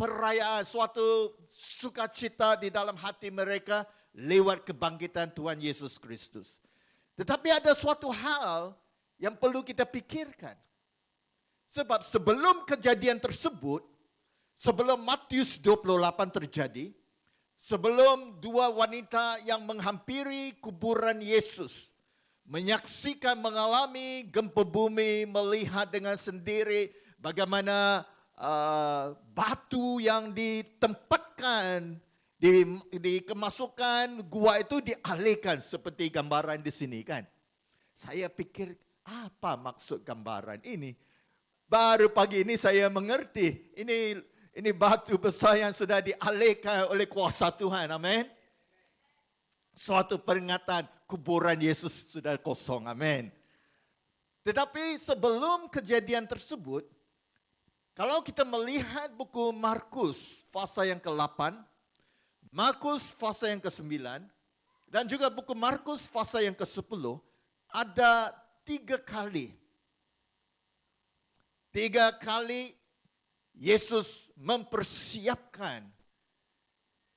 perayaan, suatu sukacita di dalam hati mereka lewat kebangkitan Tuhan Yesus Kristus. Tetapi ada suatu hal yang perlu kita pikirkan. Sebab sebelum kejadian tersebut, sebelum Matius 28 terjadi, sebelum dua wanita yang menghampiri kuburan Yesus, menyaksikan, mengalami gempa bumi, melihat dengan sendiri bagaimana batu yang ditempatkan, dikemasukan gua itu dialihkan seperti gambaran di sini kan. Saya pikir apa maksud gambaran ini? Baru pagi ini saya mengerti. Ini batu besar yang sudah dialihkan oleh kuasa Tuhan. Amin. Suatu peringatan kuburan Yesus sudah kosong. Amin. Tetapi sebelum kejadian tersebut, kalau kita melihat buku Markus pasal yang ke-8, Markus pasal yang ke-9, dan juga buku Markus pasal yang ke-10, ada 3 kali. 3 kali Yesus mempersiapkan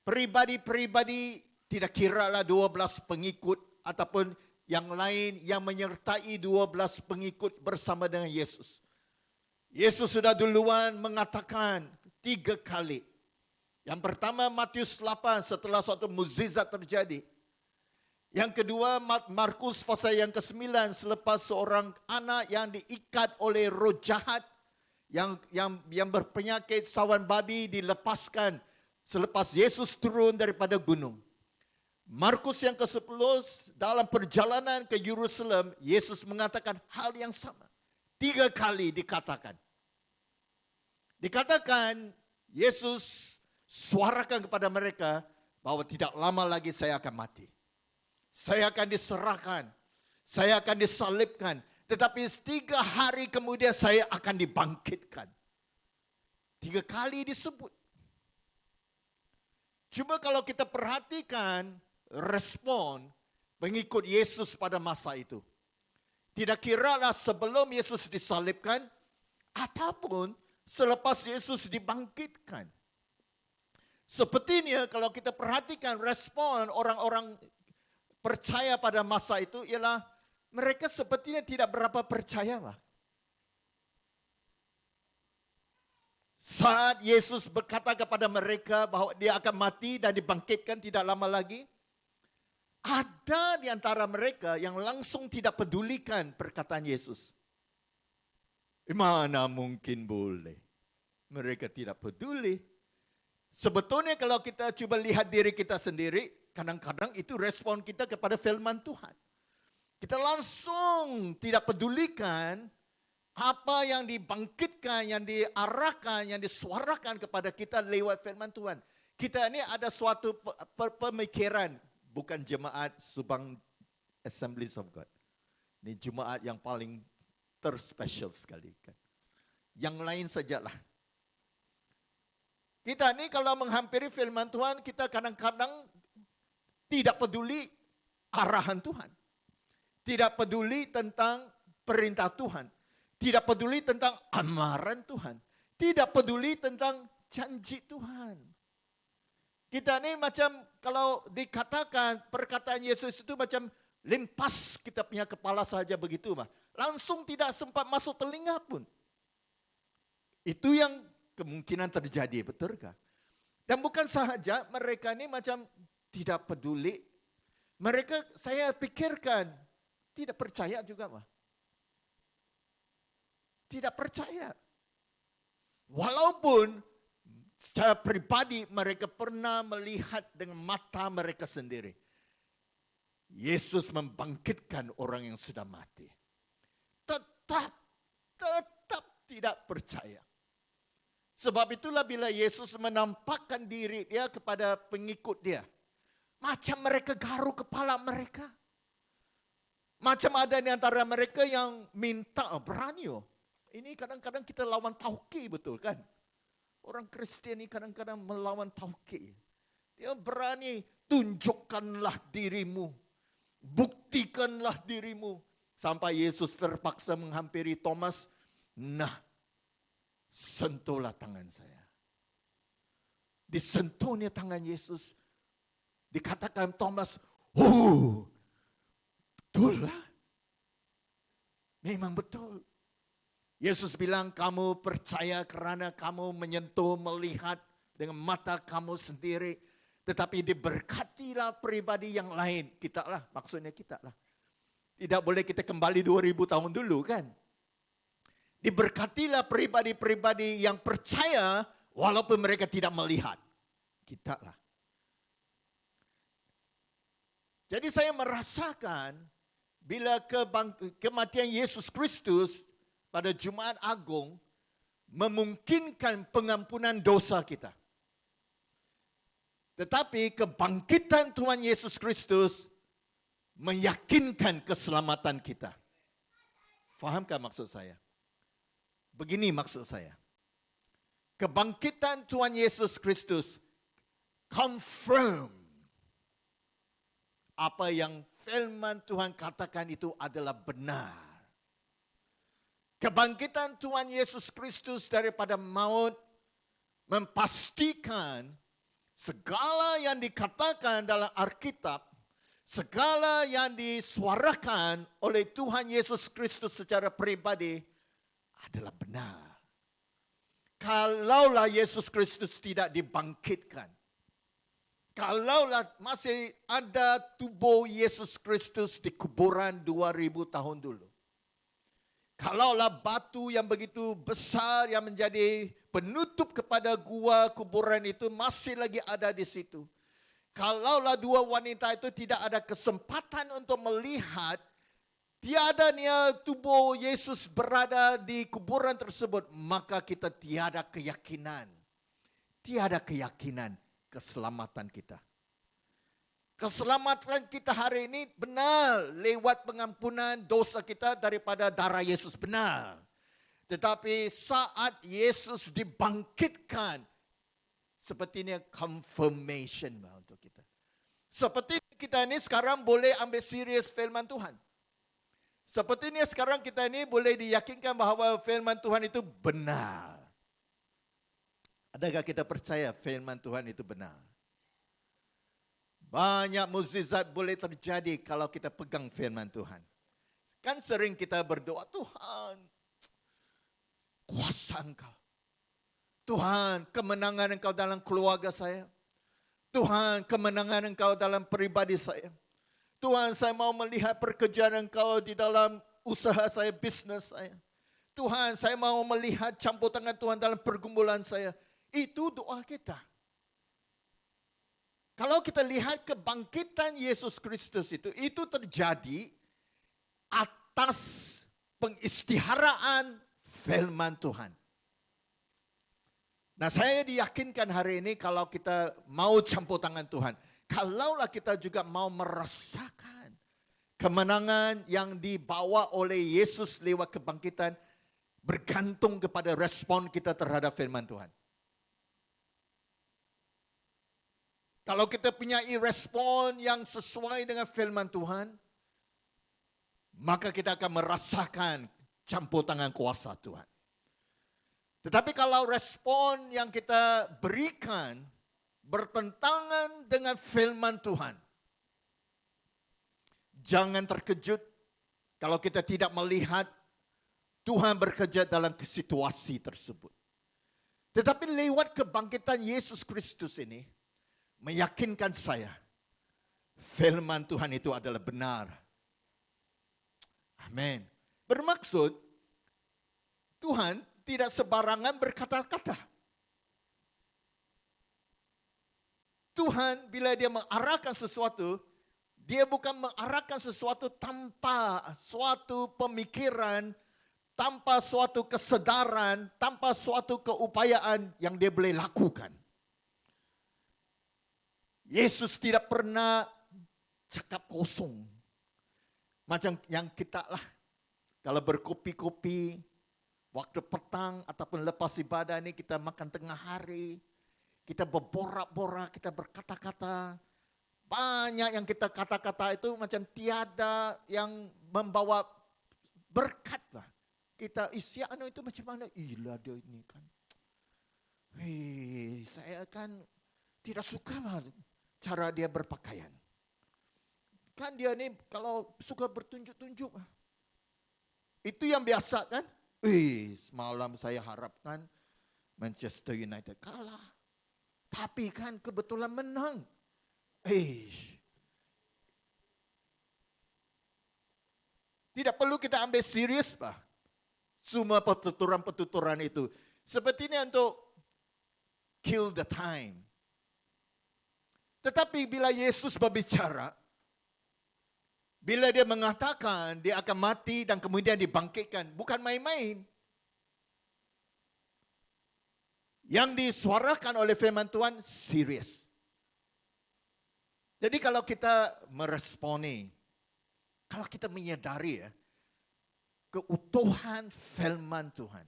pribadi-pribadi, tidak kiralah 12 pengikut ataupun yang lain yang menyertai 12 pengikut bersama dengan Yesus. Yesus sudah duluan mengatakan 3 kali. Yang pertama Matius 8 setelah suatu mukjizat terjadi. Yang kedua Markus pasal yang ke-9 selepas seorang anak yang diikat oleh roh jahat yang berpenyakit sawan babi dilepaskan selepas Yesus turun daripada gunung. Markus yang ke-10 dalam perjalanan ke Yerusalem Yesus mengatakan hal yang sama. 3 kali dikatakan. Dikatakan Yesus suarakan kepada mereka bahwa tidak lama lagi saya akan mati. Saya akan diserahkan. Saya akan disalibkan. Tetapi 3 hari kemudian saya akan dibangkitkan. 3 kali disebut. Cuba kalau kita perhatikan respon pengikut Yesus pada masa itu. Tidak kiralah sebelum Yesus disalibkan ataupun selepas Yesus dibangkitkan. Sepertinya kalau kita perhatikan respon orang-orang percaya pada masa itu ialah mereka sepertinya tidak berapa percaya lah. Saat Yesus berkata kepada mereka bahwa dia akan mati dan dibangkitkan tidak lama lagi, ada di antara mereka yang langsung tidak pedulikan perkataan Yesus. Mana mungkin boleh? Mereka tidak peduli. Sebetulnya kalau kita coba lihat diri kita sendiri, kadang-kadang itu respon kita kepada firman Tuhan. Kita langsung tidak pedulikan apa yang dibangkitkan, yang diarahkan, yang disuarakan kepada kita lewat firman Tuhan. Kita ini ada suatu pemikiran, bukan jemaat Subang Assemblies of God. Ini jemaat yang paling terspesial sekali kan. Yang lain sajalah. Kita ini kalau menghampiri firman Tuhan, kita kadang-kadang tidak peduli arahan Tuhan. Tidak peduli tentang perintah Tuhan. Tidak peduli tentang amaran Tuhan. Tidak peduli tentang janji Tuhan. Kita ini macam kalau dikatakan perkataan Yesus itu macam limpas kita punya kepala saja begitu mah. Langsung tidak sempat masuk telinga pun. Itu yang kemungkinan terjadi, betulkah? Dan bukan sahaja mereka ini macam tidak peduli. Mereka saya pikirkan tidak percaya juga mah. Tidak percaya. Walaupun secara pribadi mereka pernah melihat dengan mata mereka sendiri. Yesus membangkitkan orang yang sudah mati. Tetap tidak percaya. Sebab itulah bila Yesus menampakkan diri dia kepada pengikut dia. Macam mereka garuk kepala mereka. Macam ada di antara mereka yang minta berani. Ini kadang-kadang kita lawan tauke betul kan. Orang Kristen ini kadang-kadang melawan tauke. Dia berani tunjukkanlah dirimu. Buktikanlah dirimu. Sampai Yesus terpaksa menghampiri Thomas. Nah, sentuhlah tangan saya. Disentuhnya tangan Yesus. Dikatakan Thomas, betul lah. Memang betul. Yesus bilang, kamu percaya karena kamu menyentuh, melihat dengan mata kamu sendiri. Tetapi diberkatilah pribadi yang lain. Kita lah, maksudnya kita lah. Tidak boleh kita kembali 2000 tahun dulu kan. Diberkatilah pribadi-pribadi yang percaya walaupun mereka tidak melihat. Kita lah. Jadi saya merasakan bila kematian Yesus Kristus pada Jumat Agung memungkinkan pengampunan dosa kita. Tetapi kebangkitan Tuhan Yesus Kristus meyakinkan keselamatan kita. Fahamkah maksud saya? Begini maksud saya. Kebangkitan Tuhan Yesus Kristus confirm apa yang firman Tuhan katakan itu adalah benar. Kebangkitan Tuhan Yesus Kristus daripada maut memastikan segala yang dikatakan dalam Alkitab, segala yang disuarakan oleh Tuhan Yesus Kristus secara pribadi adalah benar. Kalaulah Yesus Kristus tidak dibangkitkan, kalaulah masih ada tubuh Yesus Kristus di kuburan 2000 tahun dulu, kalaulah batu yang begitu besar yang menjadi penutup kepada gua kuburan itu masih lagi ada di situ, kalaulah dua wanita itu tidak ada kesempatan untuk melihat tiadanya tubuh Yesus berada di kuburan tersebut, maka kita tiada keyakinan keselamatan kita. Keselamatan kita hari ini benar lewat pengampunan dosa kita daripada darah Yesus, benar. Tetapi saat Yesus dibangkitkan, sepertinya confirmation untuk kita. Seperti kita ini sekarang boleh ambil serius firman Tuhan. Sepertinya sekarang kita ini boleh diyakinkan bahawa firman Tuhan itu benar. Adakah kita percaya firman Tuhan itu benar? Banyak mukjizat boleh terjadi kalau kita pegang firman Tuhan. Kan sering kita berdoa, Tuhan, kuasa Engkau. Tuhan, kemenangan Engkau dalam keluarga saya. Tuhan, kemenangan Engkau dalam pribadi saya. Tuhan, saya mau melihat pekerjaan Engkau di dalam usaha saya, bisnis saya. Tuhan, saya mau melihat campur tangan Tuhan dalam pergumulan saya. Itu doa kita. Kalau kita lihat kebangkitan Yesus Kristus itu terjadi atas pengistiharaan firman Tuhan. Nah, saya diyakinkan hari ini kalau kita mau campur tangan Tuhan, kalaulah kita juga mau merasakan kemenangan yang dibawa oleh Yesus lewat kebangkitan, bergantung kepada respon kita terhadap firman Tuhan. Kalau kita punya respon yang sesuai dengan firman Tuhan, maka kita akan merasakan campur tangan kuasa Tuhan. Tetapi kalau respon yang kita berikan bertentangan dengan firman Tuhan, jangan terkejut kalau kita tidak melihat Tuhan bekerja dalam situasi tersebut. Tetapi lewat kebangkitan Yesus Kristus ini, meyakinkan saya, firman Tuhan itu adalah benar. Amin. Bermaksud, Tuhan tidak sembarangan berkata-kata. Tuhan bila dia mengarahkan sesuatu, dia bukan mengarahkan sesuatu tanpa suatu pemikiran, tanpa suatu kesedaran, tanpa suatu keupayaan yang dia boleh lakukan. Yesus tidak pernah cakap kosong. Macam yang kita lah. Kalau berkopi-kopi, waktu petang ataupun lepas ibadah ini kita makan tengah hari. Kita berborak-borak, kita berkata-kata. Banyak yang kita kata-kata itu macam tiada yang membawa berkat lah. Kita isi itu macam mana? Ilah dia ini kan. Saya kan tidak suka cara dia berpakaian. Kan dia nih kalau suka bertunjuk-tunjuk. Itu yang biasa kan? Semalam saya harapkan Manchester United kalah. Tapi kan kebetulan menang. Tidak perlu kita ambil serius, Pak. Semua petuturan-petuturan itu. Sepertinya untuk kill the time. Tetapi bila Yesus berbicara, bila dia mengatakan dia akan mati dan kemudian dibangkitkan, bukan main-main. Yang disuarakan oleh firman Tuhan serius. Jadi kalau kita meresponi, kalau kita menyadari keutuhan firman Tuhan,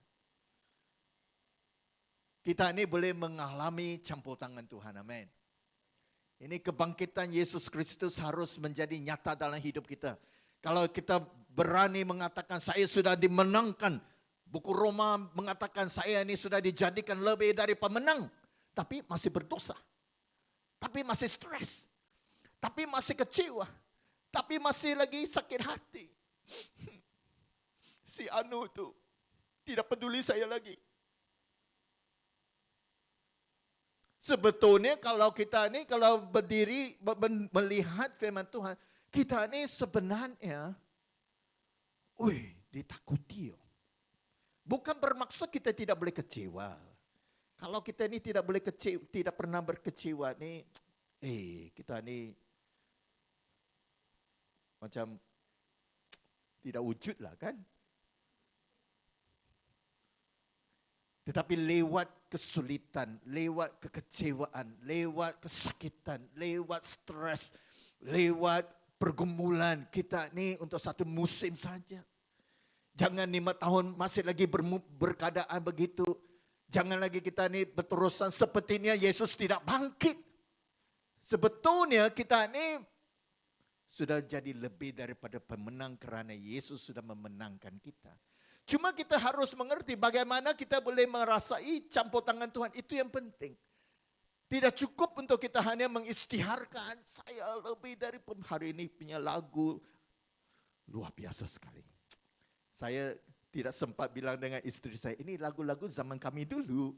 kita ini boleh mengalami campur tangan Tuhan. Amin. Ini kebangkitan Yesus Kristus harus menjadi nyata dalam hidup kita. Kalau kita berani mengatakan saya sudah dimenangkan, buku Roma mengatakan saya ini sudah dijadikan lebih dari pemenang, tapi masih berdosa, tapi masih stres, tapi masih kecewa, tapi masih lagi sakit hati. Si Anu itu tidak peduli saya lagi. Sebetulnya kalau kita ini kalau berdiri melihat firman Tuhan, kita ini sebenarnya ditakuti. Bukan bermaksud kita tidak boleh kecewa. Kalau kita ini tidak boleh kecewa, tidak pernah berkecewa nih, kita ini macam tidak wujud lah kan. Tetapi lewat kesulitan, lewat kekecewaan, lewat kesakitan, lewat stres, lewat pergumulan, kita ini untuk satu musim saja. Jangan 5 tahun masih lagi berkeadaan begitu. Jangan lagi kita ini berterusan sepertinya Yesus tidak bangkit. Sebetulnya kita ini sudah jadi lebih daripada pemenang kerana Yesus sudah memenangkan kita. Cuma kita harus mengerti bagaimana kita boleh merasai campur tangan Tuhan. Itu yang penting. Tidak cukup untuk kita hanya mengisytiharkan. Saya lebih dari hari ini punya lagu. Luar biasa sekali. Saya tidak sempat bilang dengan istri saya. Ini lagu-lagu zaman kami dulu.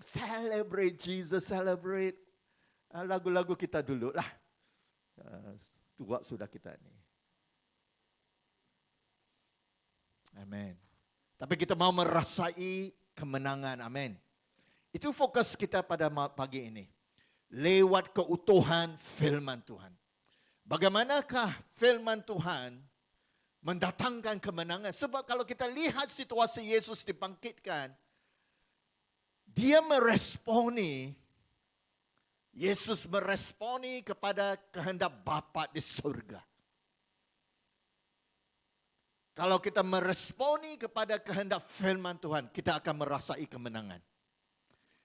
Celebrate Jesus, celebrate. Lagu-lagu kita dulu lah. Tua sudah kita ini. Amin. Tapi kita mau merasai kemenangan. Amin. Itu fokus kita pada pagi ini. Lewat keutuhan firman Tuhan. Bagaimanakah firman Tuhan mendatangkan kemenangan? Sebab kalau kita lihat situasi Yesus dibangkitkan, dia meresponi, Yesus meresponi kepada kehendak Bapa di surga. Kalau kita meresponi kepada kehendak firman Tuhan, kita akan merasai kemenangan.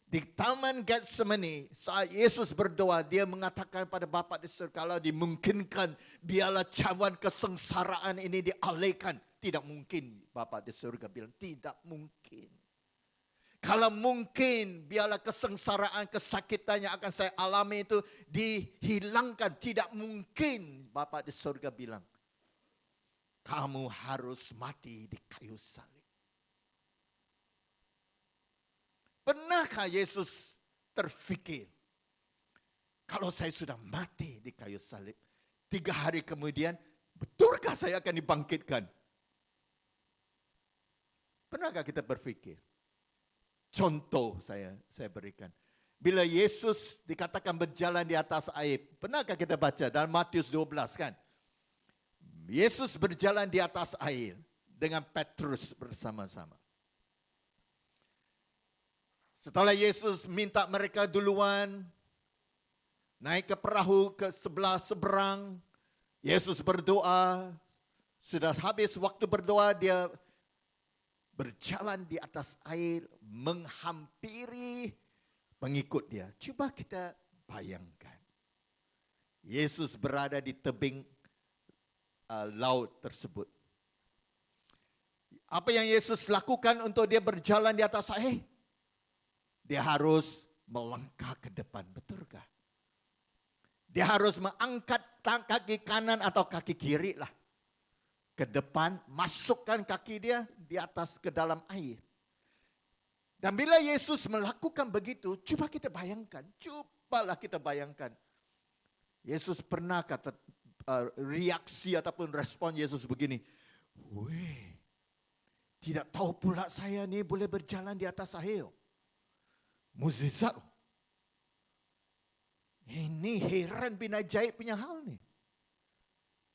Di Taman Getsemani, saat Yesus berdoa, dia mengatakan pada Bapa di surga, kalau dimungkinkan, biarlah cawan kesengsaraan ini dialihkan. Tidak mungkin, Bapa di surga bilang, tidak mungkin. Kalau mungkin, biarlah kesengsaraan, kesakitan yang akan saya alami itu dihilangkan. Tidak mungkin, Bapa di surga bilang. Kamu harus mati di kayu salib. Pernahkah Yesus terfikir, kalau saya sudah mati di kayu salib, 3 hari kemudian, betulkah saya akan dibangkitkan? Pernahkah kita berfikir? Contoh saya berikan. Bila Yesus dikatakan berjalan di atas air, pernahkah kita baca dalam Matius 12 kan? Yesus berjalan di atas air dengan Petrus bersama-sama. Setelah Yesus minta mereka duluan naik ke perahu ke sebelah seberang, Yesus berdoa. Sudah habis waktu berdoa, dia berjalan di atas air menghampiri pengikut dia. Coba kita bayangkan. Yesus berada di tebing laut tersebut. Apa yang Yesus lakukan untuk dia berjalan di atas air? Dia harus melangkah ke depan. Betulkah? Dia harus mengangkat kaki kanan atau kaki kiri lah. Ke depan, masukkan kaki dia di atas ke dalam air. Dan bila Yesus melakukan begitu, coba kita bayangkan. Cobalah kita bayangkan. Yesus pernah kata reaksi ataupun respon Yesus begini. Weh, tidak tahu pula saya ni boleh berjalan di atas air. Mukjizat. Ini heran bin ajaib punya hal ni.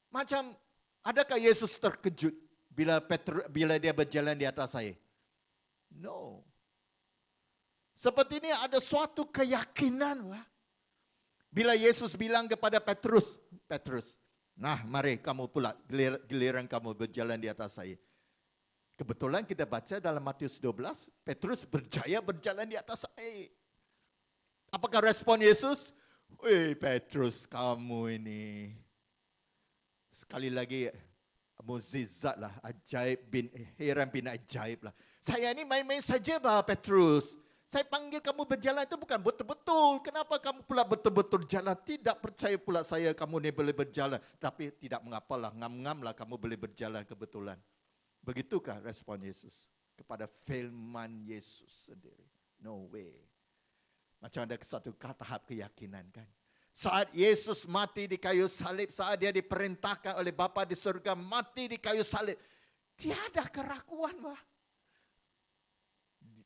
Macam, adakah Yesus terkejut bila dia berjalan di atas air? No. Seperti ini ada suatu keyakinan. Bila Yesus bilang kepada Petrus, nah mari kamu pula, giliran kamu berjalan di atas air. Kebetulan kita baca dalam Matius 12, Petrus berjaya berjalan di atas air. Apakah respon Yesus? Weh Petrus, kamu ini sekali lagi mukjizat lah, ajaib heran bin ajaib lah. Saya ini main-main saja Petrus. Saya panggil kamu berjalan itu bukan betul-betul. Kenapa kamu pula betul-betul jalan? Tidak percaya pula saya kamu ni boleh berjalan. Tapi tidak mengapalah, ngam-ngam lah kamu boleh berjalan kebetulan. Begitukah respon Yesus kepada firman Yesus sendiri? No way. Macam ada satu tahap keyakinan kan. Saat Yesus mati di kayu salib, saat dia diperintahkan oleh Bapa di surga mati di kayu salib, tiada keraguan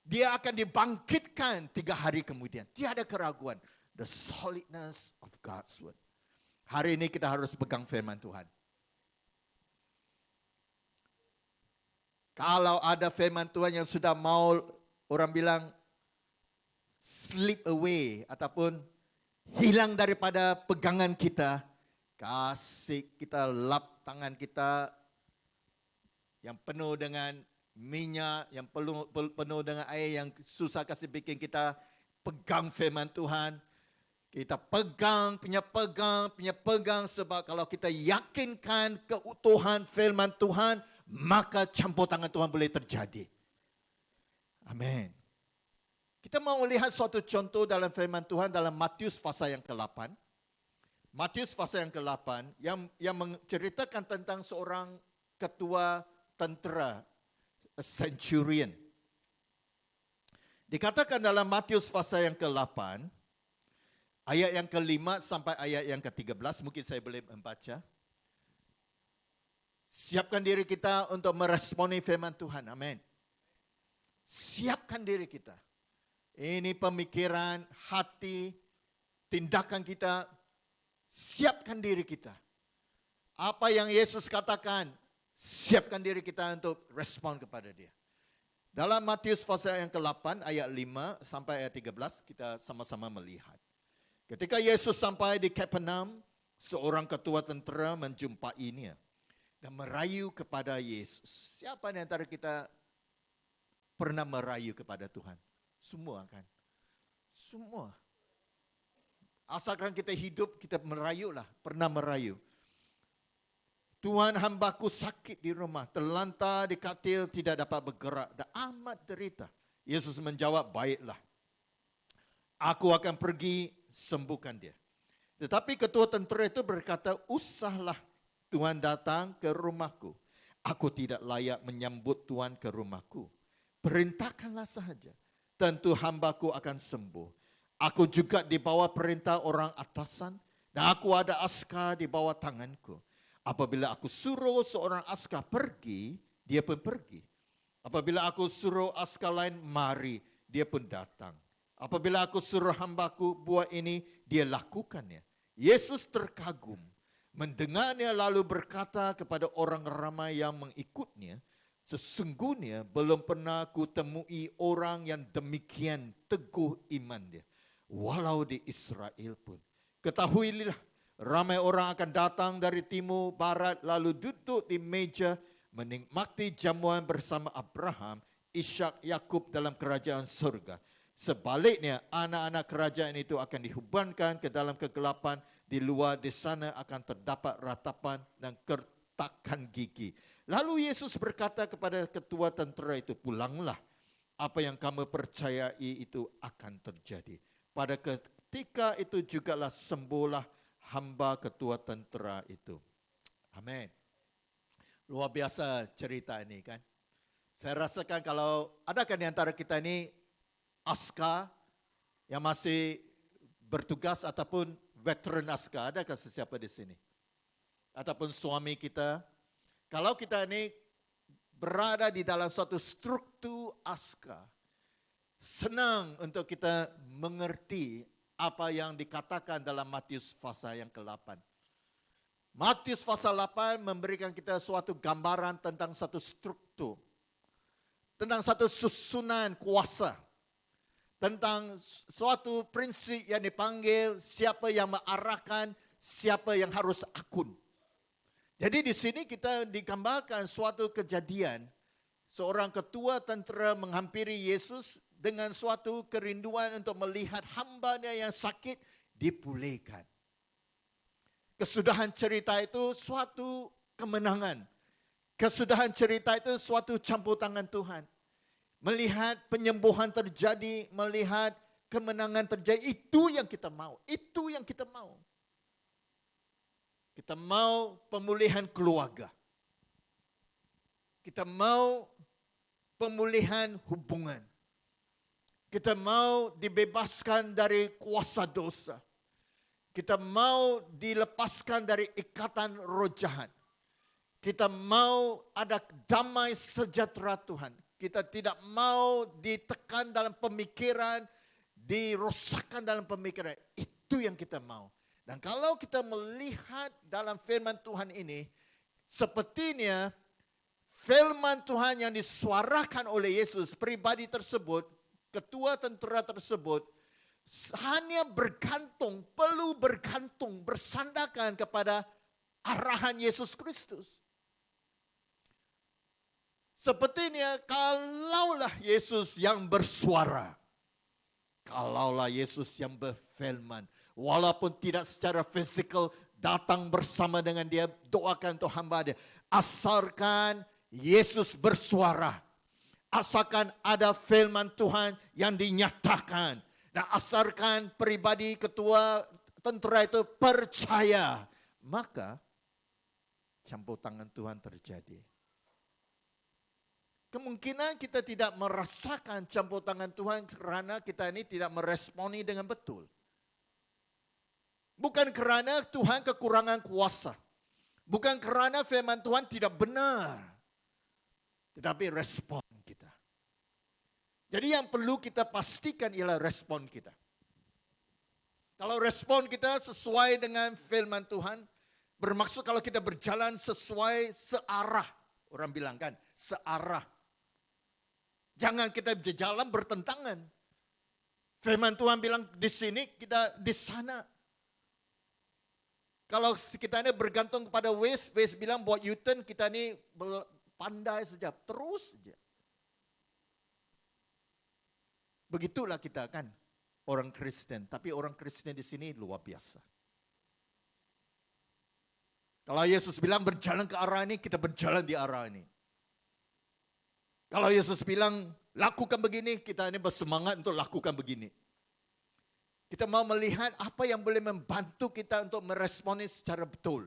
dia akan dibangkitkan 3 hari kemudian. Tiada keraguan. The solidness of God's word. Hari ini kita harus pegang firman Tuhan. Kalau ada firman Tuhan yang sudah mau orang bilang slip away ataupun hilang daripada pegangan kita, kasih kita lap tangan kita yang penuh dengan minyak, yang penuh dengan air yang susah kasih bikin kita pegang firman Tuhan. Kita pegang sebab kalau kita yakinkan keutuhan firman Tuhan, maka campur tangan Tuhan boleh terjadi. Amin. Kita mau melihat suatu contoh dalam firman Tuhan dalam Matius pasal yang ke-8. Matius pasal yang ke-8 yang menceritakan tentang seorang ketua tentera, a centurion. Dikatakan dalam Matius pasal yang ke-8, ayat yang ke-5 sampai ayat yang ke-13, mungkin saya boleh membaca. Siapkan diri kita untuk meresponi firman Tuhan. Amin. Siapkan diri kita. Ini pemikiran, hati, tindakan kita. Siapkan diri kita. Apa yang Yesus katakan, siapkan diri kita untuk respon kepada dia. Dalam Matius pasal yang ke-8 ayat 5 sampai ayat 13 kita sama-sama melihat. Ketika Yesus sampai di Kapernaum, seorang ketua tentera menjumpainya dan merayu kepada Yesus. Siapa di antara kita pernah merayu kepada Tuhan? Semua kan? Semua. Asalkan kita hidup, kita merayulah, pernah merayu. Tuhan, hambaku sakit di rumah, terlantar di katil, tidak dapat bergerak dan amat derita. Yesus menjawab, baiklah. Aku akan pergi sembuhkan dia. Tetapi ketua tentera itu berkata, usahlah Tuhan datang ke rumahku. Aku tidak layak menyambut Tuhan ke rumahku. Perintahkanlah sahaja. Tentu hambaku akan sembuh. Aku juga di bawah perintah orang atasan dan aku ada askar di bawah tanganku. Apabila aku suruh seorang askar pergi, dia pun pergi. Apabila aku suruh askar lain mari, dia pun datang. Apabila aku suruh hambaku buat ini, dia lakukannya. Yesus terkagum. Mendengarnya lalu berkata kepada orang ramai yang mengikutnya, sesungguhnya belum pernah aku temui orang yang demikian teguh iman dia. Walau di Israel pun. Ketahuilah, ramai orang akan datang dari timur, barat, lalu duduk di meja menikmati jamuan bersama Abraham, Ishak, Yakub dalam kerajaan surga. Sebaliknya, anak-anak kerajaan itu akan dihubankan ke dalam kegelapan, di luar di sana akan terdapat ratapan dan kertakan gigi. Lalu Yesus berkata kepada ketua tentera itu, pulanglah, apa yang kamu percayai itu akan terjadi. Pada ketika itu jugalah sembuhlah hamba ketua tentera itu. Amin. Luar biasa cerita ini kan. Saya rasakan kalau adakah di antara kita ini askar yang masih bertugas ataupun veteran askar, adakah sesiapa di sini? Ataupun suami kita, kalau kita ini berada di dalam suatu struktur askar, senang untuk kita mengerti apa yang dikatakan dalam Matius pasal yang ke-8. Matius pasal 8 memberikan kita suatu gambaran tentang satu struktur, tentang satu susunan kuasa, tentang suatu prinsip yang dipanggil siapa yang mengarahkan, siapa yang harus akun. Jadi di sini kita digambarkan suatu kejadian, seorang ketua tentera menghampiri Yesus dengan suatu kerinduan untuk melihat hambanya yang sakit dipulihkan. Kesudahan cerita itu suatu kemenangan. Kesudahan cerita itu suatu campur tangan Tuhan. Melihat penyembuhan terjadi, melihat kemenangan terjadi, itu yang kita mau. Itu yang kita mau. Kita mau pemulihan keluarga. Kita mau pemulihan hubungan. Kita mau dibebaskan dari kuasa dosa. Kita mau dilepaskan dari ikatan roh jahat. Kita mau ada damai sejahtera Tuhan. Kita tidak mau ditekan dalam pemikiran, dirosakkan dalam pemikiran. Itu yang kita mau. Dan kalau kita melihat dalam firman Tuhan ini, sepertinya firman Tuhan yang disuarakan oleh Yesus, pribadi tersebut, ketua tentera tersebut, hanya bergantung, perlu bergantung, bersandarkan kepada arahan Yesus Kristus. Sepertinya kalaulah Yesus yang bersuara, kalaulah Yesus yang berfirman, walaupun tidak secara fisikal datang bersama dengan dia, doakan untuk hamba dia. Asalkan Yesus bersuara, asalkan ada firman Tuhan yang dinyatakan, dan asalkan pribadi ketua tentera itu percaya, maka campur tangan Tuhan terjadi. Kemungkinan kita tidak merasakan campur tangan Tuhan kerana kita ini tidak meresponi dengan betul. Bukan kerana Tuhan kekurangan kuasa. Bukan kerana firman Tuhan tidak benar. Tetapi respon kita. Jadi yang perlu kita pastikan ialah respon kita. Kalau respon kita sesuai dengan firman Tuhan, bermaksud kalau kita berjalan sesuai searah. Orang bilang kan, searah. Jangan kita berjalan bertentangan. Firman Tuhan bilang di sini, kita di sana. Kalau kita ini bergantung kepada Waze bilang buat U-turn, kita ini pandai saja, terus saja. Begitulah kita kan, orang Kristen. Tapi orang Kristen di sini luar biasa. Kalau Yesus bilang berjalan ke arah ini, kita berjalan di arah ini. Kalau Yesus bilang lakukan begini, kita ini bersemangat untuk lakukan begini. Kita mau melihat apa yang boleh membantu kita untuk meresponi secara betul.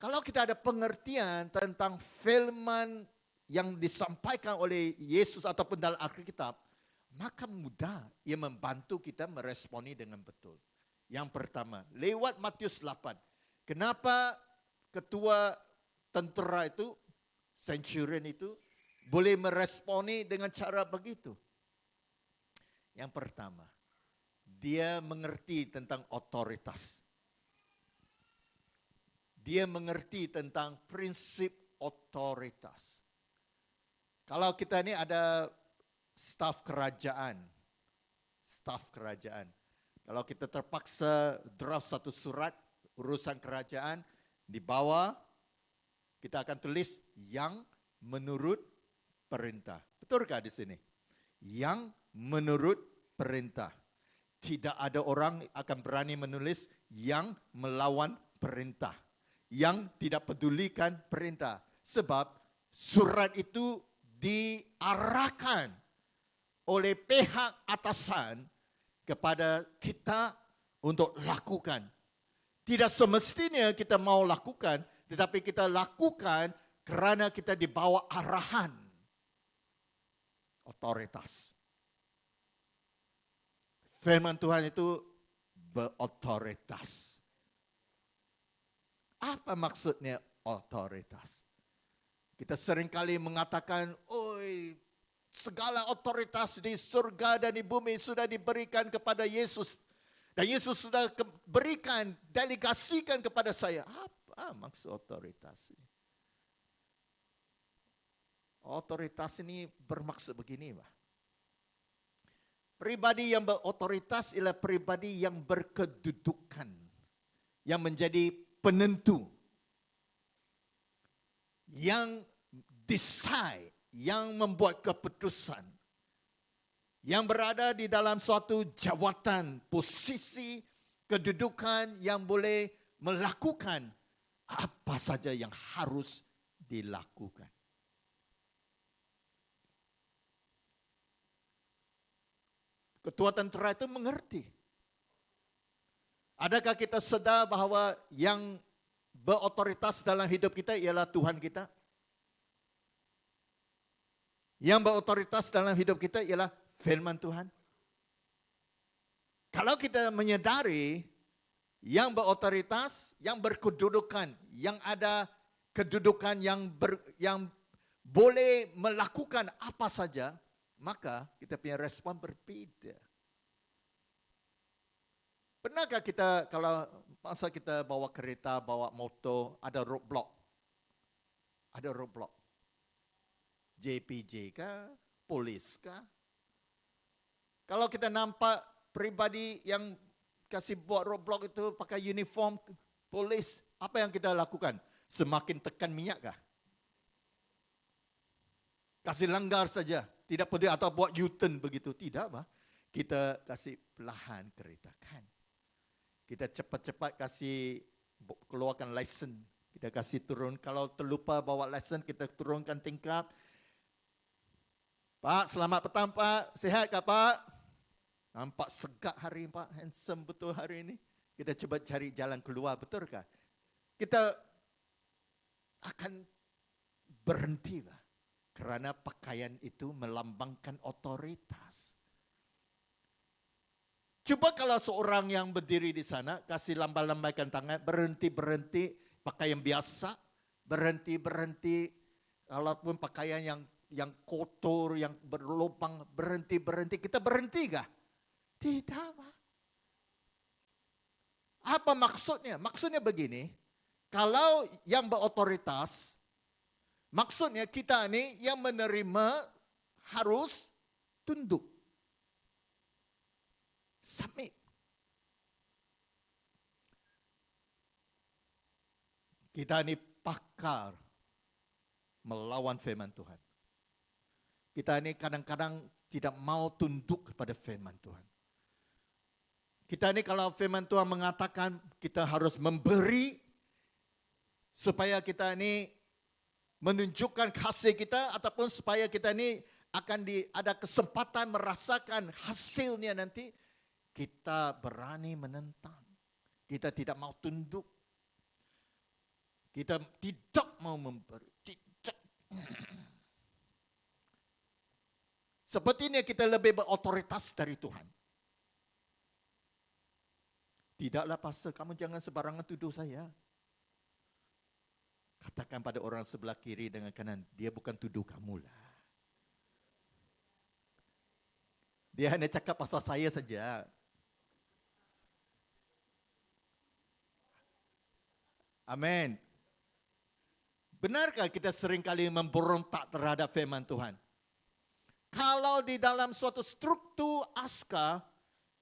Kalau kita ada pengertian tentang firman yang disampaikan oleh Yesus ataupun dalam Alkitab, maka mudah ia membantu kita meresponi dengan betul. Yang pertama, lewat Matius 8. Kenapa ketua tentera itu, centurion itu, boleh meresponi dengan cara begitu? Yang pertama, dia mengerti tentang otoritas. Dia mengerti tentang prinsip otoritas. Kalau kita ini ada staf kerajaan. Kalau kita terpaksa draft satu surat urusan kerajaan, di bawah kita akan tulis yang menurut perintah. Betulkah di sini? Yang menurut perintah. Tidak ada orang akan berani menulis yang melawan perintah. Yang tidak pedulikan perintah. Sebab surat itu diarahkan oleh pihak atasan kepada kita untuk lakukan. Tidak semestinya kita mau lakukan, tetapi kita lakukan kerana kita dibawa arahan otoritas. Firman Tuhan itu berotoritas. Apa maksudnya otoritas? Kita seringkali mengatakan, oi, segala otoritas di surga dan di bumi sudah diberikan kepada Yesus. Dan Yesus sudah berikan, delegasikan kepada saya. Apa maksud otoritas ini? Otoritas ini bermaksud begini, Pak. Pribadi yang berotoritas ialah pribadi yang berkedudukan, yang menjadi penentu, yang decide, yang membuat keputusan, yang berada di dalam suatu jawatan, posisi, kedudukan yang boleh melakukan apa saja yang harus dilakukan. Ketua tentera itu mengerti. Adakah kita sedar bahawa yang berotoritas dalam hidup kita ialah Tuhan kita? Yang berotoritas dalam hidup kita ialah firman Tuhan. Kalau kita menyadari yang berotoritas, yang berkedudukan, yang ada kedudukan yang boleh melakukan apa saja, maka kita punya respon berbeza. Pernahkah kita kalau masa kita bawa kereta, bawa motor, ada roadblock? Ada roadblock. JPJ kah? Polis kah? Kalau kita nampak pribadi yang kasih buat roadblock itu pakai uniform polis, apa yang kita lakukan? Semakin tekan minyak kah? Kasih langgar saja. Tidak peduli atau buat U-turn begitu. Tidak, Pak. Kita kasih perlahan keretakan. Kita cepat-cepat kasih keluarkan lesen. Kita kasih turun. Kalau terlupa bawa lesen, kita turunkan tingkap. Pak, selamat petang, Pak. Sihat kah, Pak? Nampak segak hari, Pak. Handsome betul hari ini. Kita coba cari jalan keluar, betul kah? Kita akan berhenti, Pak. Kerana pakaian itu melambangkan otoritas. Cuba kalau seorang yang berdiri di sana, kasih lambai-lambaikan tangan, berhenti-berhenti, pakaian biasa, berhenti-berhenti, walaupun pakaian yang kotor, yang berlubang, berhenti-berhenti, kita berhenti kah? Tidak, Pak. Apa maksudnya? Maksudnya begini, kalau yang berotoritas, maksudnya kita ini yang menerima harus tunduk. Submit. Kita ini pakar melawan firman Tuhan. Kita ini kadang-kadang tidak mau tunduk kepada firman Tuhan. Kita ini kalau firman Tuhan mengatakan kita harus memberi supaya kita ini menunjukkan kasih kita ataupun supaya kita ini akan ada kesempatan merasakan hasilnya nanti, kita berani menentang. Kita tidak mau tunduk. Kita tidak mau memberi. Tidak. Sepertinya kita lebih berotoritas dari Tuhan. Tidaklah, pastor, kamu jangan sembarangan tuduh saya. Katakan pada orang sebelah kiri dengan kanan, dia bukan tuduh kamu lah. Dia hanya cakap pasal saya saja. Amin. Benarkah kita seringkali memberontak terhadap firman Tuhan? Kalau di dalam suatu struktur askar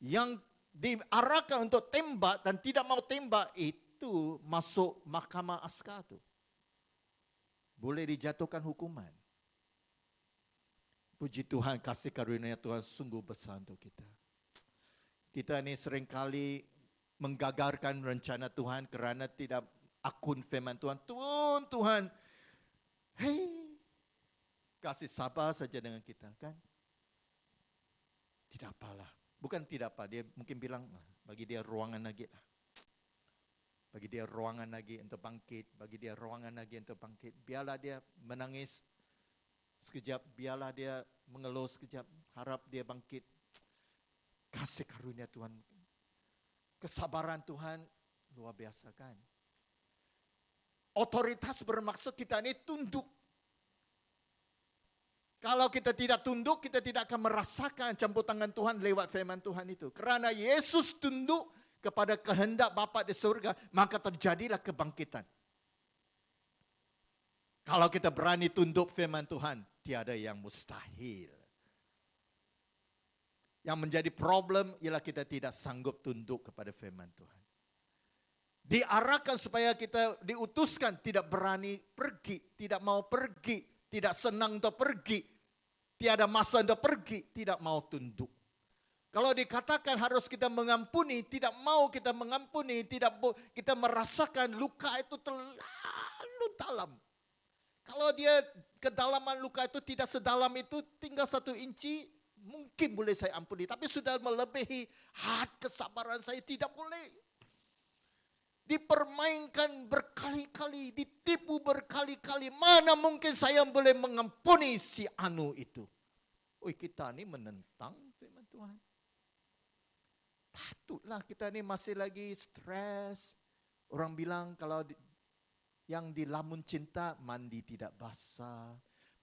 yang diarahkan untuk tembak dan tidak mau tembak, itu masuk mahkamah askar itu. Boleh dijatuhkan hukuman. Puji Tuhan, kasih karunia Tuhan sungguh besar untuk kita. Kita ini seringkali menggagalkan rencana Tuhan kerana tidak akun firman Tuhan. Tuhan, hei, kasih sabar saja dengan kita, kan? Tidak apalah. Bukan tidak apa, dia mungkin bilang bagi dia ruangan lagi lah. Bagi dia ruangan lagi untuk bangkit, bagi dia ruangan lagi untuk bangkit. Biarlah dia menangis sekejap, biarlah dia mengeluh sekejap, harap dia bangkit. Kasih karunia Tuhan, kesabaran Tuhan luar biasa kan. Otoritas bermaksud kita ini tunduk. Kalau kita tidak tunduk, kita tidak akan merasakan campur tangan Tuhan lewat firman Tuhan itu. Karena Yesus tunduk kepada kehendak Bapa di surga, maka terjadilah kebangkitan. Kalau kita berani tunduk firman Tuhan, tiada yang mustahil. Yang menjadi problem ialah kita tidak sanggup tunduk kepada firman Tuhan. Diarahkan supaya kita diutuskan, tidak berani pergi, tidak mau pergi, tidak senang untuk pergi, tiada masa untuk pergi, tidak mau tunduk. Kalau dikatakan harus kita mengampuni, tidak mau kita mengampuni, tidak kita merasakan luka itu terlalu dalam. Kalau dia kedalaman luka itu tidak sedalam itu, tinggal 1 inci, mungkin boleh saya ampuni. Tapi sudah melebihi kesabaran saya, tidak boleh. Dipermainkan berkali-kali, ditipu berkali-kali. Mana mungkin saya boleh mengampuni si anu itu. Kita ini menentang firman Tuhan. Patutlah kita ini masih lagi stres. Orang bilang kalau yang dilamun cinta, mandi tidak basah,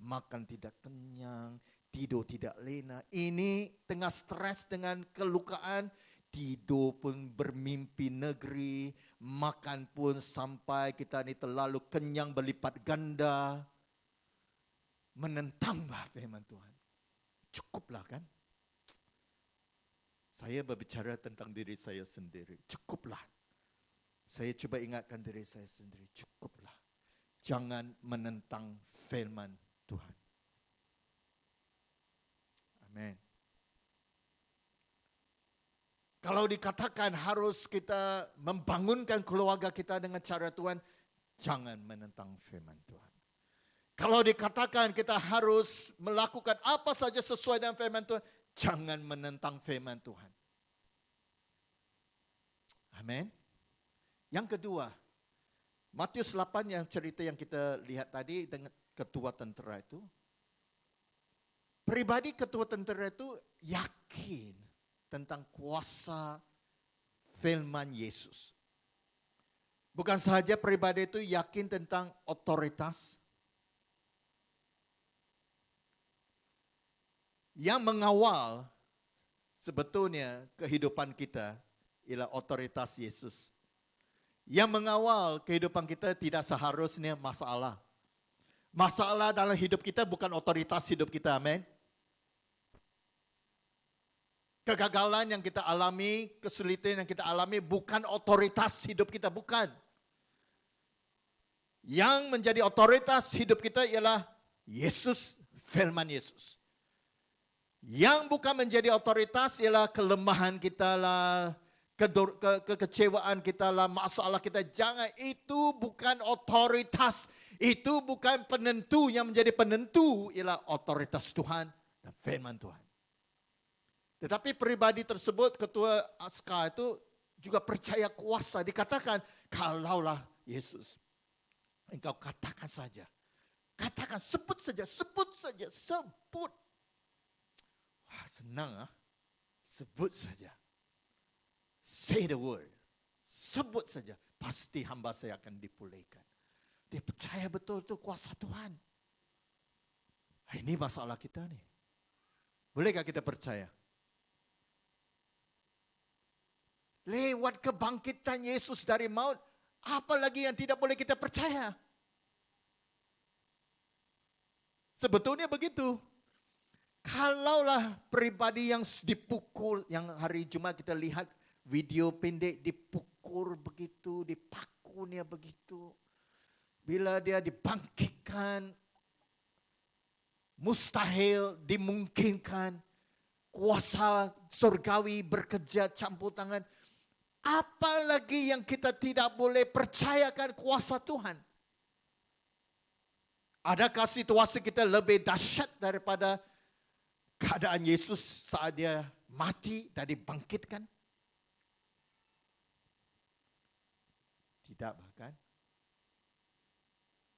makan tidak kenyang, tidur tidak lena. Ini tengah stres dengan kelukaan, tidur pun bermimpi negeri, makan pun sampai kita ini terlalu kenyang berlipat ganda. Menentanglah firman Tuhan. Cukuplah kan? Saya berbicara tentang diri saya sendiri. Cukuplah. Saya coba ingatkan diri saya sendiri. Cukuplah. Jangan menentang firman Tuhan. Amin. Kalau dikatakan harus kita membangunkan keluarga kita dengan cara Tuhan, jangan menentang firman Tuhan. Kalau dikatakan kita harus melakukan apa saja sesuai dengan firman Tuhan, jangan menentang firman Tuhan. Amin. Yang kedua, Matius 8 yang cerita yang kita lihat tadi dengan ketua tentera itu. Pribadi ketua tentera itu yakin tentang kuasa firman Yesus. Bukan sahaja pribadi itu yakin tentang otoritas. Yang mengawal sebetulnya kehidupan kita ialah otoritas Yesus. Yang mengawal kehidupan kita tidak seharusnya masalah. Masalah dalam hidup kita bukan otoritas hidup kita, amin. Kegagalan yang kita alami, kesulitan yang kita alami bukan otoritas hidup kita, bukan. Yang menjadi otoritas hidup kita ialah Yesus, firman Yesus. Yang bukan menjadi otoritas ialah kelemahan kita lah, kekecewaan kita lah, masalah kita. Jangan, itu bukan otoritas. Itu bukan penentu. Yang menjadi penentu ialah otoritas Tuhan dan firman Tuhan. Tetapi pribadi tersebut, ketua askar itu juga percaya kuasa. Dikatakan, kalaulah Yesus, engkau katakan saja. Katakan, sebut saja, sebut saja, sebut. Wah, senang ah. Sebut saja. Say the word. Sebut saja. Pasti hamba saya akan dipulihkan. Dia percaya betul itu kuasa Tuhan. Ini masalah kita nih. Bolehkah kita percaya? Lewat kebangkitan Yesus dari maut, apalagi yang tidak boleh kita percaya? Sebetulnya begitu. Kalaulah pribadi yang dipukul, yang hari Jumat kita lihat video pendek dipukul begitu, dipakunya begitu. Bila dia dibangkitkan, mustahil dimungkinkan. Kuasa surgawi bekerja campur tangan. Apalagi yang kita tidak boleh percayakan kuasa Tuhan. Adakah situasi kita lebih dahsyat daripada keadaan Yesus saat dia mati dan dibangkitkan? Tidak bahkan.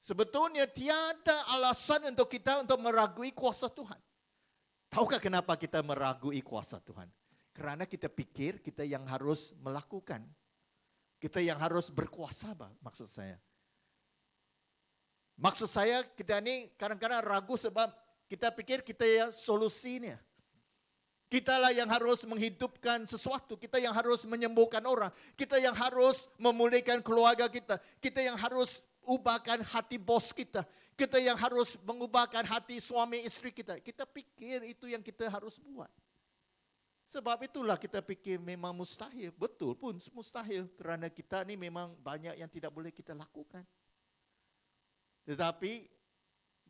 Sebetulnya tiada alasan untuk kita untuk meragui kuasa Tuhan. Tahukah kenapa kita meragui kuasa Tuhan? Karena kita pikir kita yang harus melakukan. Kita yang harus berkuasa, maksud saya. Maksud saya kita ini kadang-kadang ragu sebab kita pikir kita ya solusinya. Kitalah yang harus menghidupkan sesuatu. Kita yang harus menyembuhkan orang. Kita yang harus memulihkan keluarga kita. Kita yang harus ubahkan hati bos kita. Kita yang harus mengubahkan hati suami istri kita. Kita pikir itu yang kita harus buat. Sebab itulah kita pikir memang mustahil. Betul pun mustahil. Kerana kita ni memang banyak yang tidak boleh kita lakukan. Tetapi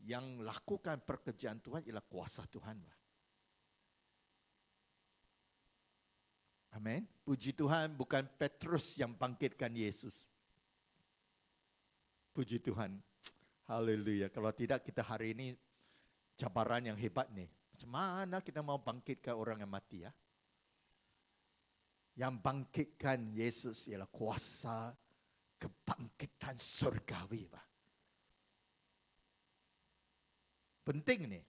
yang lakukan pekerjaan Tuhan ialah kuasa Tuhan. Amin. Puji Tuhan, bukan Petrus yang bangkitkan Yesus. Puji Tuhan. Haleluya. Kalau tidak kita hari ini cabaran yang hebat nih. Macam mana kita mau bangkitkan orang yang mati ya? Yang bangkitkan Yesus ialah kuasa kebangkitan surgawi. Penting nih.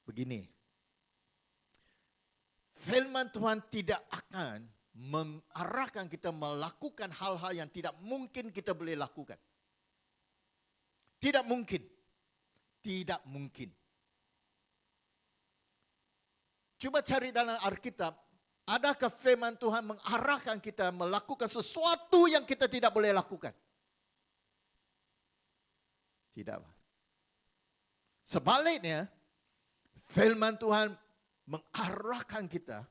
Begini. Firman Tuhan tidak akan mengarahkan kita melakukan hal-hal yang tidak mungkin kita boleh lakukan. Tidak mungkin. Tidak mungkin. Cuba cari dalam Alkitab, adakah firman Tuhan mengarahkan kita melakukan sesuatu yang kita tidak boleh lakukan? Tidak. Sebaliknya, firman Tuhan mengarahkan kita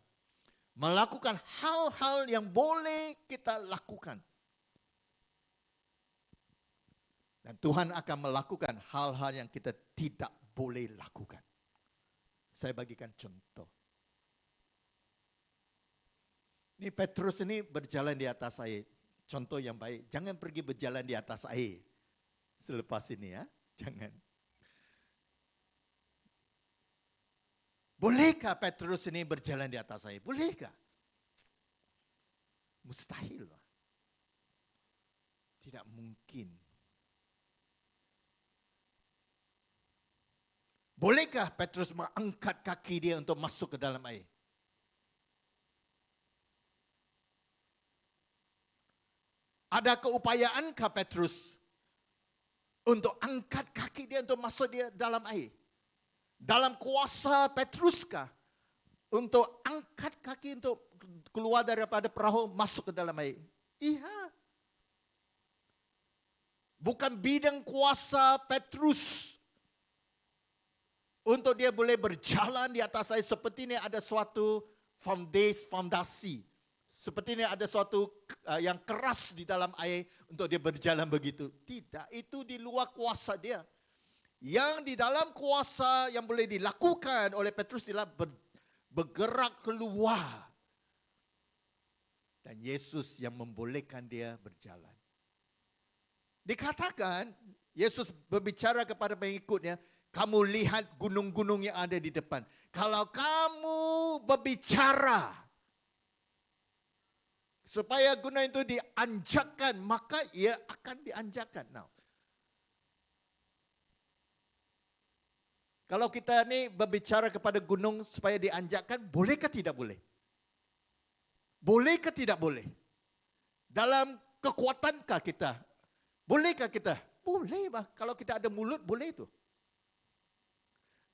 melakukan hal-hal yang boleh kita lakukan. Dan Tuhan akan melakukan hal-hal yang kita tidak boleh lakukan. Saya bagikan contoh. Ini Petrus ini berjalan di atas air. Contoh yang baik. Jangan pergi berjalan di atas air. Selepas ini ya. Jangan. Bolehkah Petrus ini berjalan di atas air? Bolehkah? Mustahil. Tidak mungkin. Bolehkah Petrus mengangkat kaki dia untuk masuk ke dalam air? Ada keupayaankah Petrus untuk angkat kaki dia untuk masuk dia dalam air? Dalam kuasa Petruskah untuk angkat kaki untuk keluar daripada perahu masuk ke dalam air? Iya. Bukan bidang kuasa Petrus untuk dia boleh berjalan di atas air seperti ini ada suatu fondasi. Seperti ini ada suatu yang keras di dalam air untuk dia berjalan begitu. Tidak, itu di luar kuasa dia. Yang di dalam kuasa yang boleh dilakukan oleh Petrus ialah bergerak keluar. Dan Yesus yang membolehkan dia berjalan. Dikatakan, Yesus berbicara kepada pengikutnya, kamu lihat gunung-gunung yang ada di depan. Kalau kamu berbicara, supaya gunung itu dianjakkan, maka ia akan dianjakkan. Now, kalau kita ni berbicara kepada gunung supaya dianjakkan, bolehkah tidak boleh? Bolehkah tidak boleh? Dalam kekuatankah kita? Bolehkah kita? Boleh bah. Kalau kita ada mulut, boleh itu.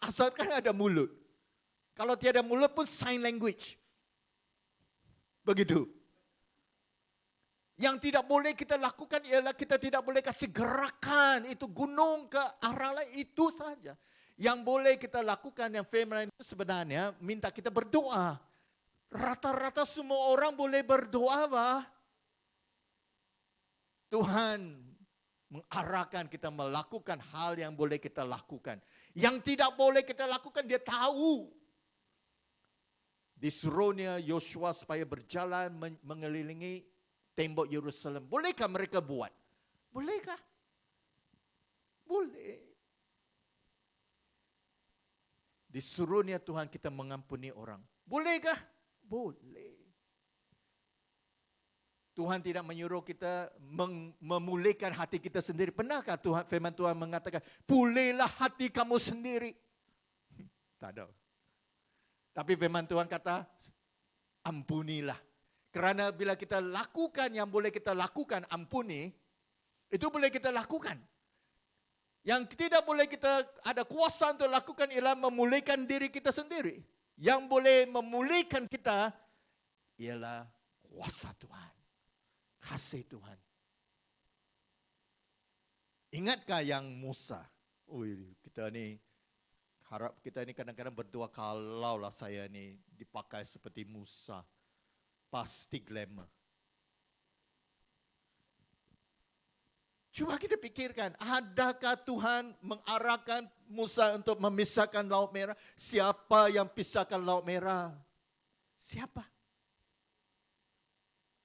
Asalkan ada mulut. Kalau tiada mulut pun sign language. Begitu. Yang tidak boleh kita lakukan ialah kita tidak boleh kasih gerakan itu gunung ke arah lain, itu saja. Yang boleh kita lakukan yang firman itu sebenarnya minta kita berdoa. Rata-rata semua orang boleh berdoa, bah. Tuhan mengarahkan kita melakukan hal yang boleh kita lakukan. Yang tidak boleh kita lakukan dia tahu. Disuruhnya Yosua supaya berjalan mengelilingi tembok Yerusalem. Bolehkah mereka buat? Bolehkah? Boleh. Disuruhnya Tuhan kita mengampuni orang. Bolehkah? Boleh. Tuhan tidak menyuruh kita memulihkan hati kita sendiri. Pernahkah firman Tuhan mengatakan, pulihlah hati kamu sendiri? Tak ada. Tapi firman Tuhan kata, ampunilah. Kerana bila kita lakukan yang boleh kita lakukan, ampuni, itu boleh kita lakukan. Yang tidak boleh kita ada kuasa untuk lakukan ialah memulihkan diri kita sendiri. Yang boleh memulihkan kita ialah kuasa Tuhan. Kasih Tuhan. Ingatkah yang Musa? Kita ni harap kita ni kadang-kadang berdoa kalaulah saya ni dipakai seperti Musa. Pasti glamour. Cuba kita pikirkan, adakah Tuhan mengarahkan Musa untuk memisahkan Laut Merah? Siapa yang pisahkan Laut Merah? Siapa?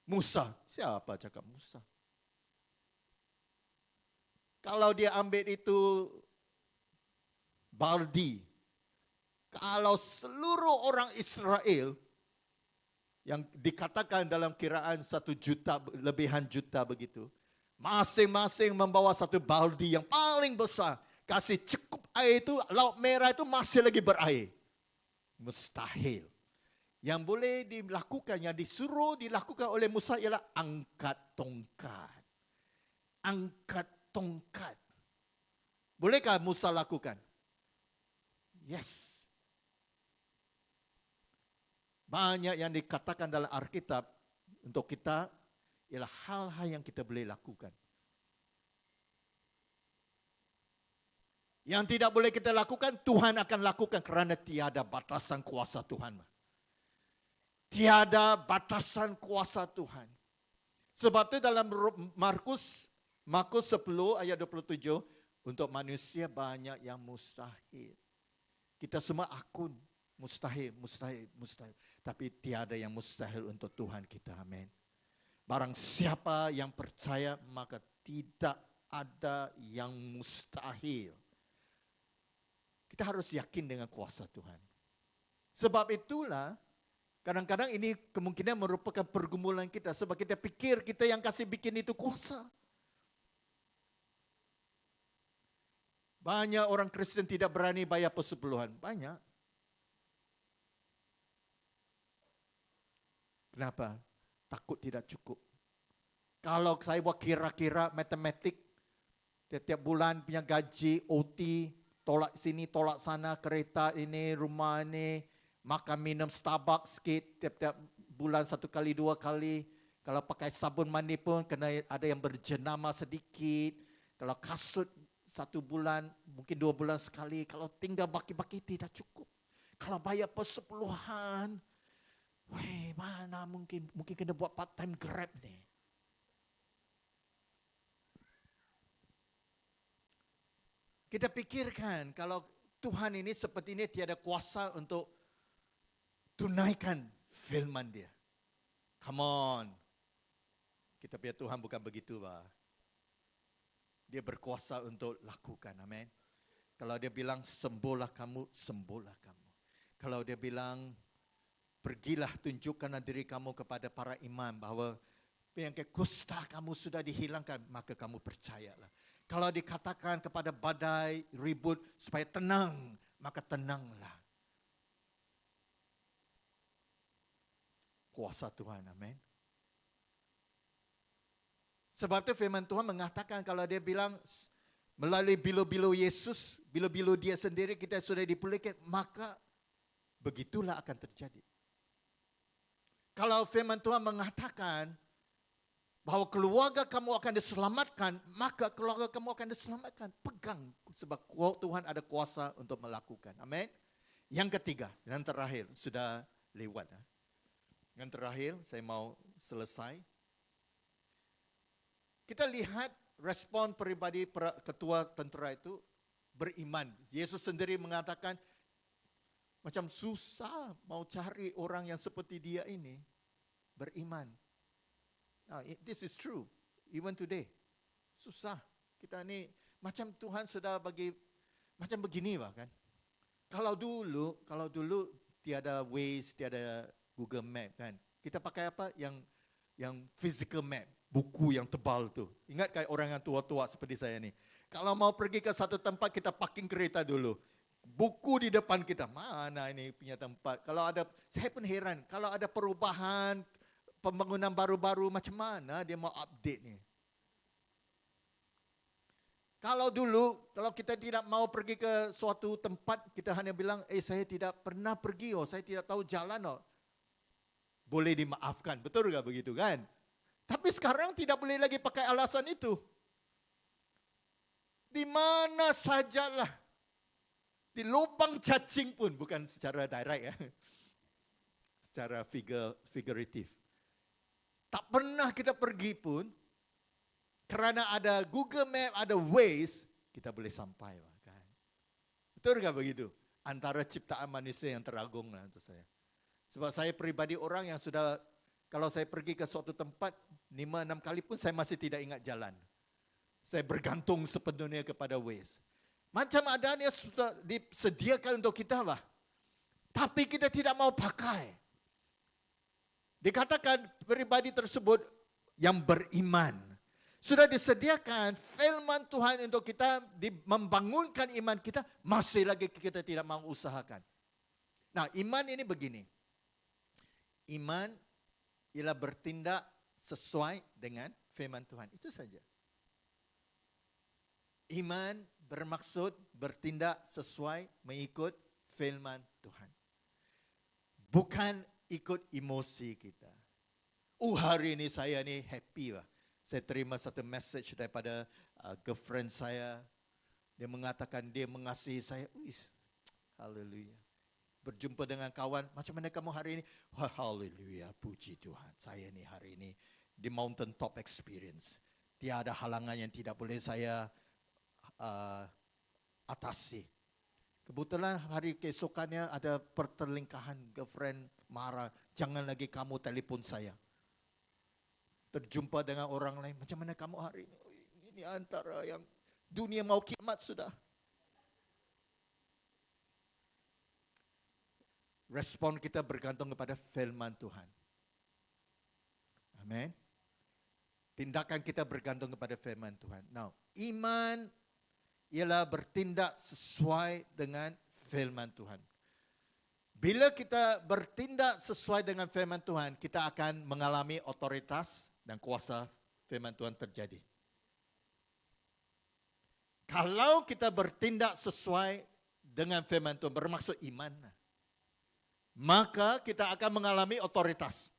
Musa. Siapa cakap Musa? Kalau dia ambil itu baldi, kalau seluruh orang Israel yang dikatakan dalam kiraan 1 juta, lebihan juta begitu, masing-masing membawa satu baldi yang paling besar, kasih cukup air itu, Laut Merah itu masih lagi berair. Mustahil. Yang boleh dilakukan, yang disuruh dilakukan oleh Musa ialah angkat tongkat. Angkat tongkat. Bolehkah Musa lakukan? Yes. Banyak yang dikatakan dalam Alkitab untuk kita ialah hal-hal yang kita boleh lakukan. Yang tidak boleh kita lakukan, Tuhan akan lakukan kerana tiada batasan kuasa Tuhan. Tiada batasan kuasa Tuhan. Sebab itu dalam Markus 10 ayat 27, untuk manusia banyak yang mustahil. Kita semua akun mustahil. Tapi tiada yang mustahil untuk Tuhan kita. Amin. Barang siapa yang percaya, maka tidak ada yang mustahil. Kita harus yakin dengan kuasa Tuhan. Sebab itulah, kadang-kadang ini kemungkinan merupakan pergumulan kita. Sebab kita pikir kita yang kasih bikin itu kuasa. Banyak orang Kristen tidak berani bayar persepuluhan. Banyak. Kenapa? Takut tidak cukup. Kalau saya buat kira-kira matematik, tiap bulan punya gaji, OT, tolak sini, tolak sana, kereta ini, rumah ini, makan minum Starbucks sikit, tiap-tiap bulan 1 kali, 2 kali. Kalau pakai sabun mandi pun kena ada yang berjenama sedikit. Kalau kasut 1 bulan, mungkin 2 bulan sekali. Kalau tinggal baki-baki tidak cukup. Kalau bayar persepuluhan, mana mungkin kena buat part-time Grab ni. Kita pikirkan kalau Tuhan ini seperti ini tiada kuasa untuk tunaikan firman dia. Come on. Kita punya Tuhan bukan begitu, bah. Dia berkuasa untuk lakukan, amin. Kalau dia bilang sembuhlah kamu, sembuhlah kamu. Kalau dia bilang pergilah tunjukkanlah diri kamu kepada para imam bahawa penyakit kusta kamu sudah dihilangkan, maka kamu percayalah. Kalau dikatakan kepada badai, ribut supaya tenang, maka tenanglah. Kuasa Tuhan, amin. Sebab itu firman Tuhan mengatakan kalau dia bilang melalui bilu-bilu Yesus, bilu-bilu dia sendiri kita sudah dipulihkan, maka begitulah akan terjadi. Kalau firman Tuhan mengatakan bahawa keluarga kamu akan diselamatkan, maka keluarga kamu akan diselamatkan. Pegang, sebab Tuhan ada kuasa untuk melakukan. Amin. Yang ketiga, yang terakhir, sudah lewat. Yang terakhir, saya mau selesai. Kita lihat respon peribadi ketua tentera itu beriman. Yesus sendiri mengatakan, macam susah mau cari orang yang seperti dia ini, beriman. This is true, even today. Susah. Kita ni, macam Tuhan sudah bagi, macam begini bahkan. Kalau dulu tiada Waze, tiada Google Map kan. Kita pakai apa? Yang physical map, buku yang tebal tu. Ingat kayak orang yang tua-tua seperti saya ni. Kalau mau pergi ke satu tempat, kita parking kereta dulu. Buku di depan kita, mana ini punya tempat. Kalau ada, saya pun heran, kalau ada perubahan, pembangunan baru-baru, macam mana dia mau update ni. Kalau dulu, kalau kita tidak mau pergi ke suatu tempat, kita hanya bilang, saya tidak pernah pergi, saya tidak tahu jalan. Boleh dimaafkan, betul tak begitu kan? Tapi sekarang tidak boleh lagi pakai alasan itu. Di mana sajalah. Di lubang cacing pun, bukan secara direct ya. Secara figuratif. Tak pernah kita pergi pun, kerana ada Google Map, ada Waze, kita boleh sampai. Kan? Betul tak begitu? Antara ciptaan manusia yang teragung lah untuk saya. Sebab saya pribadi orang yang sudah, kalau saya pergi ke suatu tempat, 5-6 kali pun saya masih tidak ingat jalan. Saya bergantung sepenuhnya kepada Waze. Macam adanya sudah disediakan untuk kita lah. Tapi kita tidak mau pakai. Dikatakan pribadi tersebut yang beriman. Sudah disediakan firman Tuhan untuk kita, membangunkan iman kita, masih lagi kita tidak mau usahakan. Nah, iman ini begini. Iman ialah bertindak sesuai dengan firman Tuhan. Itu saja. Iman bermaksud bertindak sesuai mengikut firman Tuhan. Bukan ikut emosi kita. Hari ini saya ni happy lah. Saya terima satu message daripada girlfriend saya. Dia mengatakan dia mengasihi saya. Haleluya. Berjumpa dengan kawan, macam mana kamu hari ini? Haleluya, puji Tuhan. Saya ni hari ini di mountain top experience. Tiada halangan yang tidak boleh saya atasi. Kebetulan hari keesokannya ada pertelingkahan, girlfriend marah. Jangan lagi kamu telefon saya. Berjumpa dengan orang lain, macam mana kamu hari ini? Ini antara yang dunia mau kiamat sudah. Respon kita bergantung kepada firman Tuhan. Amin. Tindakan kita bergantung kepada firman Tuhan. Now, iman ialah bertindak sesuai dengan firman Tuhan. Bila kita bertindak sesuai dengan firman Tuhan, kita akan mengalami otoritas dan kuasa firman Tuhan terjadi. Kalau kita bertindak sesuai dengan firman Tuhan, bermaksud iman, maka kita akan mengalami otoritas.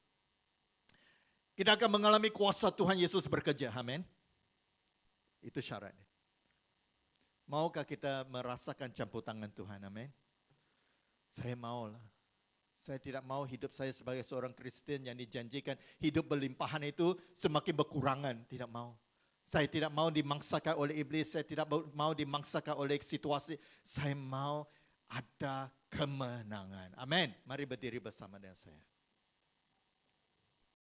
Kita akan mengalami kuasa Tuhan Yesus bekerja. Amin. Itu syaratnya. Maukah kita merasakan campur tangan Tuhan? Amin. Saya maulah. Saya tidak mau hidup saya sebagai seorang Kristen yang dijanjikan hidup berlimpahan itu semakin berkurangan. Tidak mau. Saya tidak mau dimangsakan oleh iblis. Saya tidak mau dimangsakan oleh situasi. Saya mau ada kemenangan. Amin. Mari berdiri bersama dengan saya.